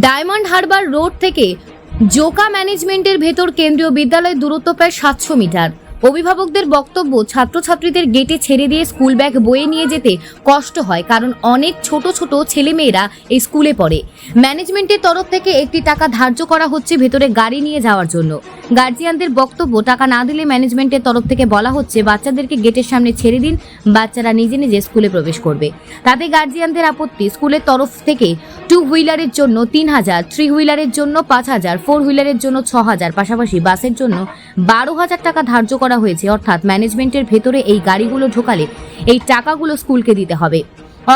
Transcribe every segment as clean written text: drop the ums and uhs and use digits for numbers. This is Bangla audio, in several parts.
ডায়মন্ড হারবার রোড থেকে জোকা ম্যানেজমেন্টের ভেতর কেন্দ্রীয় বিদ্যালয়ের দূরত্ব প্রায় 700 মিটার। অভিভাবকদের বক্তব্য, ছাত্রছাত্রীদের গেটে ছেড়ে দিয়ে স্কুল ব্যাগ বয়ে নিয়ে যেতে কষ্ট হয়, কারণ অনেক ছোট ছোট ছেলেমেয়েরা এই স্কুলে পড়ে। ম্যানেজমেন্টের তরফ থেকে একটি টাকা ধার্য করা হচ্ছে ভেতরে গাড়ি নিয়ে যাওয়ার জন্য। গার্জিয়ানদের বক্তব্য, টাকা না দিলে ম্যানেজমেন্টের তরফ থেকে বলা হচ্ছে বাচ্চাদেরকে গেটের সামনে ছেড়ে দিন, বাচ্চারা নিজে নিজে স্কুলে প্রবেশ করবে। তাতে গার্জিয়ানদের আপত্তি, স্কুলের তরফ থেকে 2 হুইলারের জন্য 3000, 3 হুইলারের জন্য 5000, 4 হুইলারের জন্য 6000, পাশাপাশি বাসের জন্য 12000 টাকা ধার্য করা হয়েছে। অর্থাৎ ম্যানেজমেন্টের ভেতরে এই গাড়িগুলো ঢোকালে এই টাকাগুলো স্কুলকে দিতে হবে।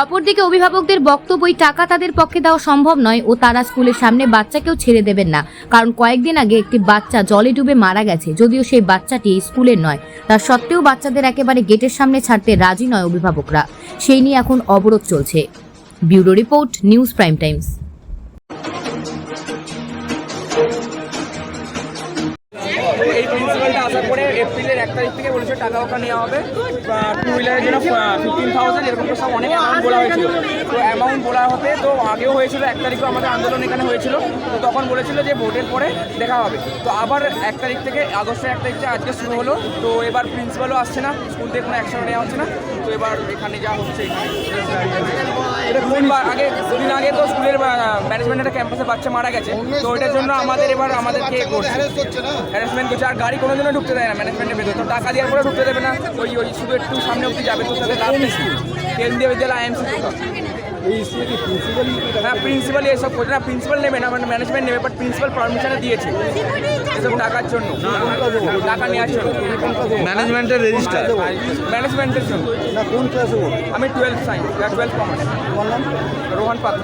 অপরদিকে অভিভাবকদের বক্তব্য, এই টাকা তাদের পক্ষে দেওয়া সম্ভব নয় ও তারা স্কুলের সামনে বাচ্চাকেও ছেড়ে দেবেন না, কারণ কয়েকদিন আগে একটি বাচ্চা জলে ডুবে মারা গেছে। যদিও সেই বাচ্চাটি স্কুলের নয়, তা সত্ত্বেও বাচ্চাদের একেবারে গেটের সামনে ছাড়তে রাজি নয় অভিভাবকরা। সেই নিয়ে এখন অবরোধ চলছে। Bureau report, news prime Times. এই প্রিন্সিপালটা আসার পরে এপ্রিলের 1 তারিখ থেকে বলেছে টাকা ওকা নেওয়া হবে, 2 হুইলারের জন্য 15,000, এরকম তো সব অনেক অ্যামাউন্ট বলা হয়েছিল। তো অ্যামাউন্ট বলা হতে তো আগেও হয়েছিল, 1 তারিখও আমাদের আন্দোলন এখানে হয়েছিল। তো তখন বলেছিল যে ভোটের পরে দেখা হবে। তো আবার 1 তারিখ থেকে, আগস্টের 1 তারিখ থেকে আজকে শুরু হলো। তো এবার প্রিন্সিপালও আসছে না, স্কুল থেকে কোনো অ্যাকশন নেওয়া হচ্ছে না। তো এবার এখানে যা হচ্ছে, এটা আগে 2 দিন আগে তো স্কুলের ম্যানেজমেন্টের ক্যাম্পাসে বাচ্চা মারা গেছে। তো ওইটার জন্য আমাদেরকে হ্যারাসমেন্ট করছে, আর গাড়ি কোনো জন্য ঢুকতে দেয় না ম্যানেজমেন্টের ভেতর। তো টাকা দেওয়ার পরে ঢুকতে দেবে না, ওই শুধু একটু সামনে অব্দি যাবে। তো তাদের লাভ নেই, কেন্দ্রীয় বিদ্যালয় আইএমসি কোটা। হ্যাঁ, প্রিন্সিপাল এসব করছে না, প্রিন্সিপাল নেবে না, মানে ম্যানেজমেন্ট নেবে, বাট প্রিন্সিপাল পারমিশনে দিয়েছে এসব টাকার জন্য, টাকা নেওয়ার জন্য। ম্যানেজমেন্টের রেজিস্টার, ম্যানেজমেন্টের জন্য। কোন ক্লাসে? আমি 12th science, 12th commerce. Rohan পাত্র।